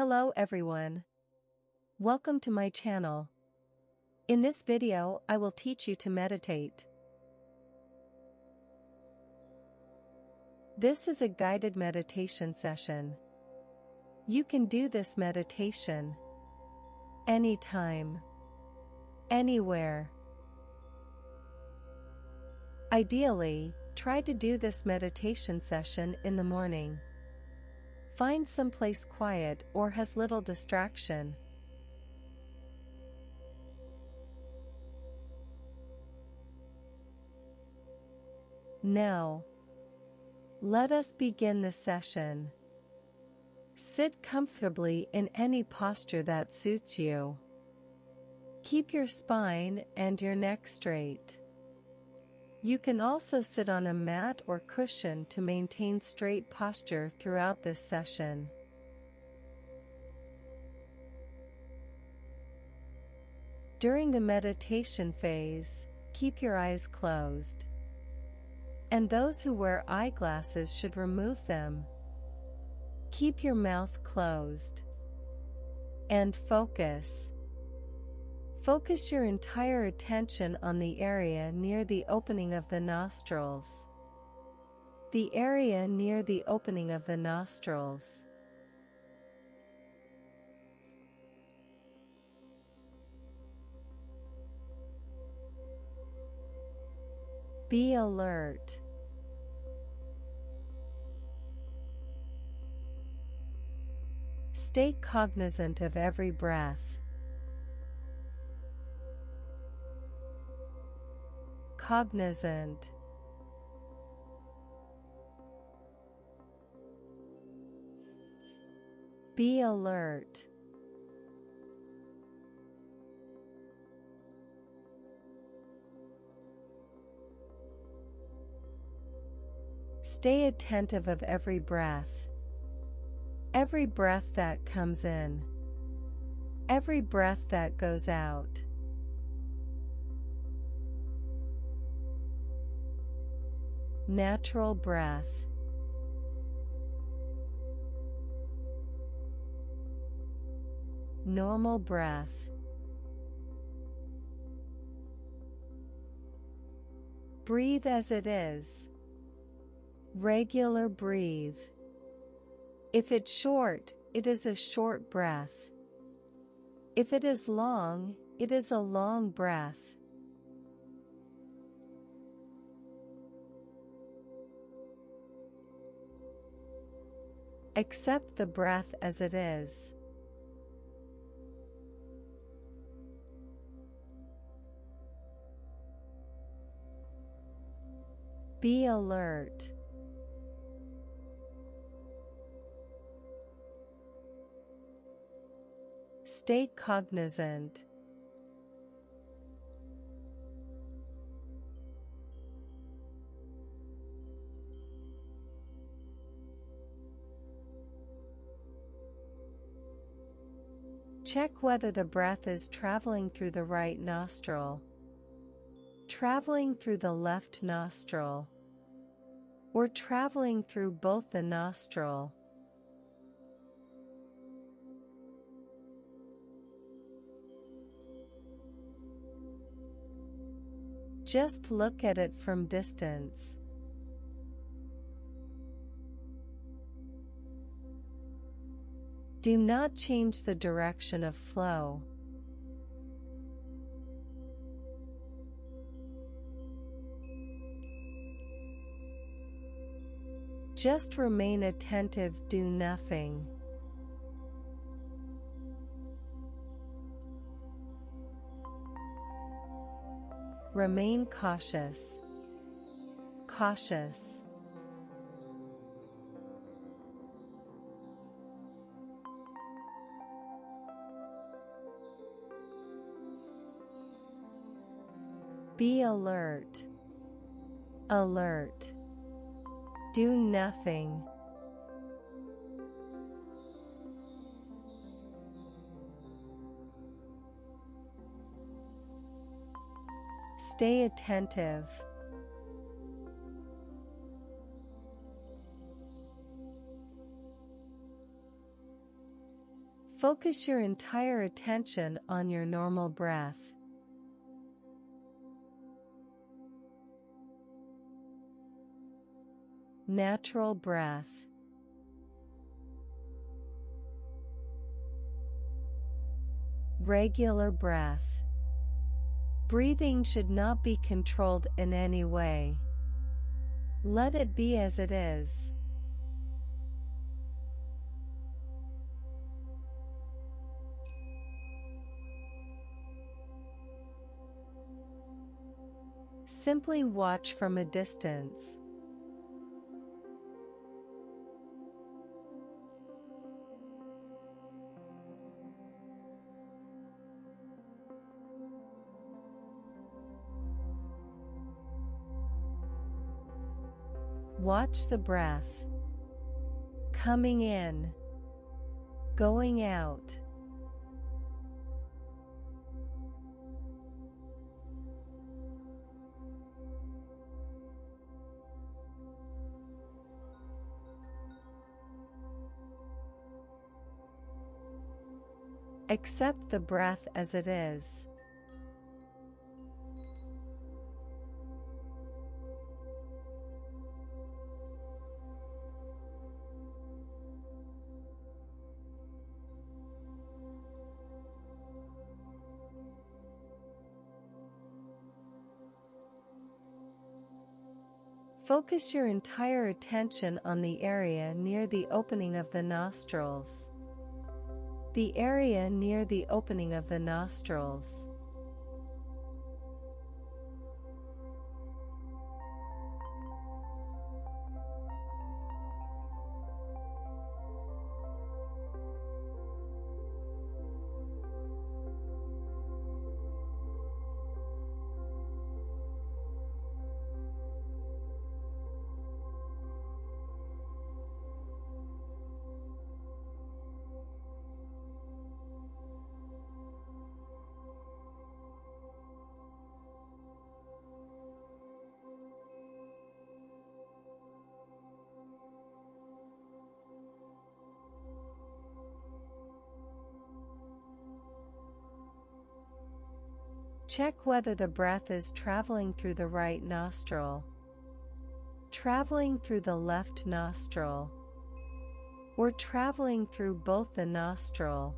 Hello everyone. Welcome to my channel. In this video, I will teach you to meditate. This is a guided meditation session. You can do this meditation anytime, anywhere. Ideally, try to do this meditation session in the morning. Find some place quiet or has little distraction. Now, let us begin the session. Sit comfortably in any posture that suits you. Keep your spine and your neck straight. You can also sit on a mat or cushion to maintain straight posture throughout this session. During the meditation phase, keep your eyes closed. And those who wear eyeglasses should remove them. Keep your mouth closed. And focus. Focus your entire attention on the area near the opening of the nostrils. The area near the opening of the nostrils. Be alert. Stay cognizant of every breath. Cognizant. Be alert. Stay attentive of every breath. Every breath that comes in. Every breath that goes out. Natural breath. Normal breath. Breathe as it is. Regular breathe. If it's short, it is a short breath. If it is long, it is a long breath. Accept the breath as it is. Be alert. Stay cognizant. Check whether the breath is traveling through the right nostril, traveling through the left nostril, or traveling through both the nostril. Just look at it from distance. Do not change the direction of flow. Just remain attentive, do nothing. Remain cautious. Cautious. Be alert. Alert. Do nothing. Stay attentive. Focus your entire attention on your normal breath. Natural breath. Regular breath. Breathing should not be controlled in any way. Let it be as it is. Simply watch from a distance. Watch the breath. Coming in. Going out. Accept the breath as it is. Focus your entire attention on the area near the opening of the nostrils. The area near the opening of the nostrils. Check whether the breath is traveling through the right nostril, traveling through the left nostril, or traveling through both the nostril.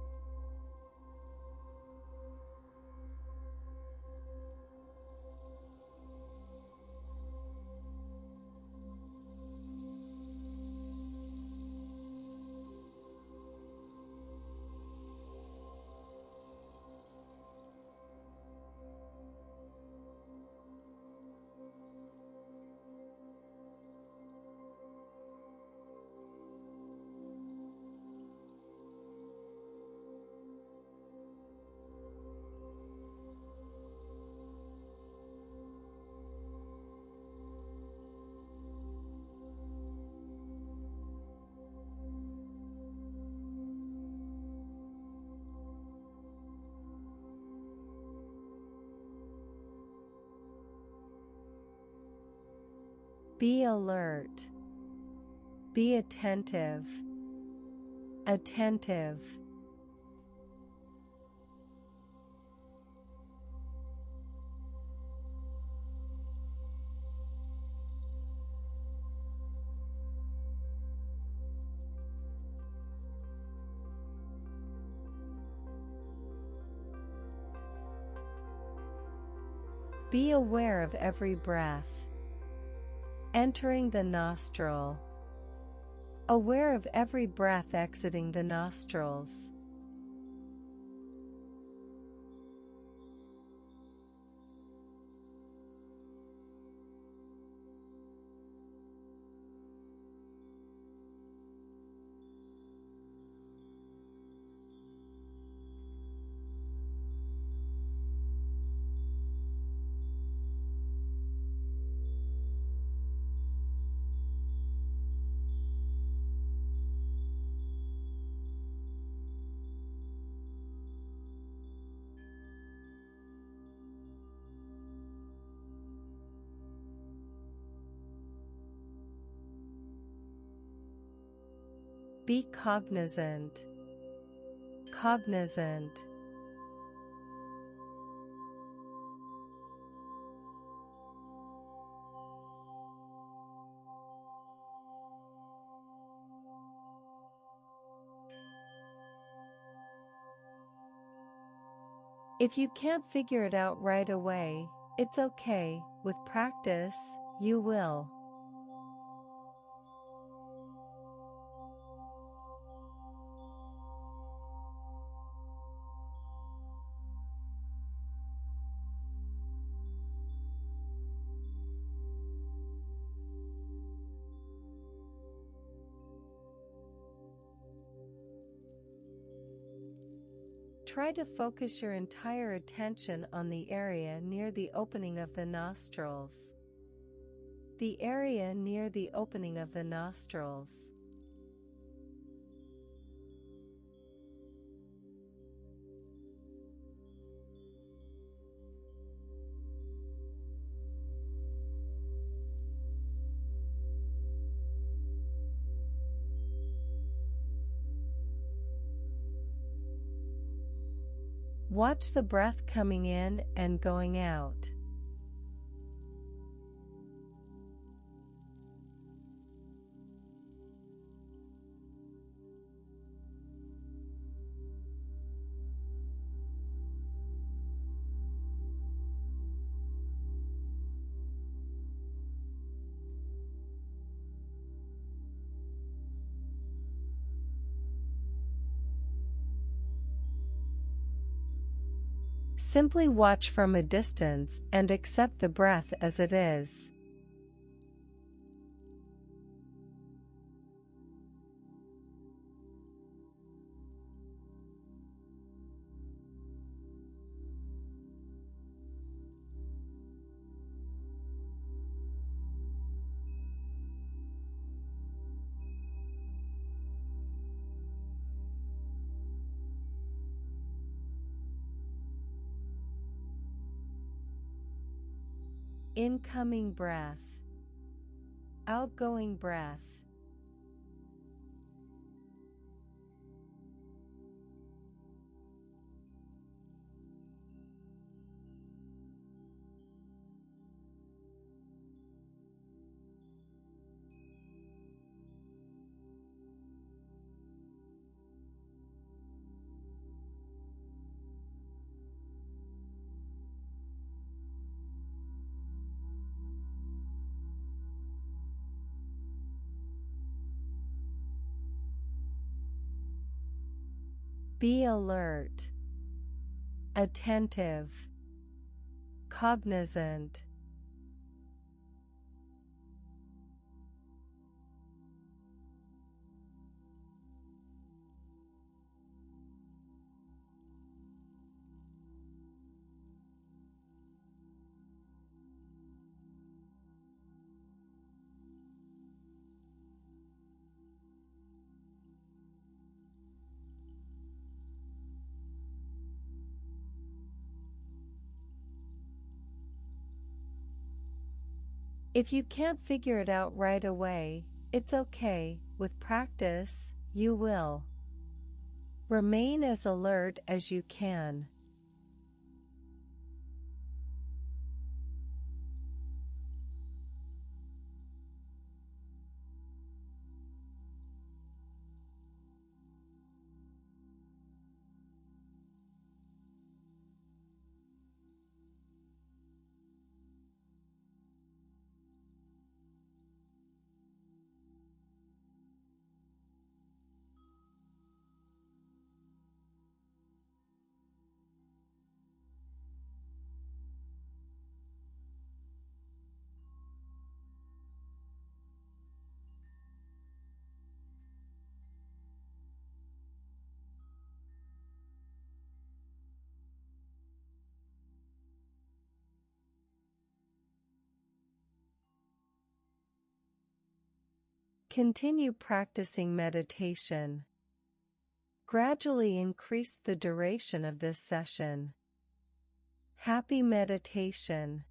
Be alert. Be attentive. Attentive. Be aware of every breath entering the nostril. Aware of every breath exiting the nostrils. Be cognizant. cognizant. If you can't figure it out right away, it's okay. With practice, you will. Try to focus your entire attention on the area near the opening of the nostrils. The area near the opening of the nostrils. Watch the breath coming in and going out. Simply watch from a distance and accept the breath as it is. Incoming breath. Outgoing breath. Be alert, attentive, cognizant. If you can't figure it out right away, it's okay. With practice, you will. Remain as alert as you can. Continue practicing meditation. Gradually increase the duration of this session. Happy meditation.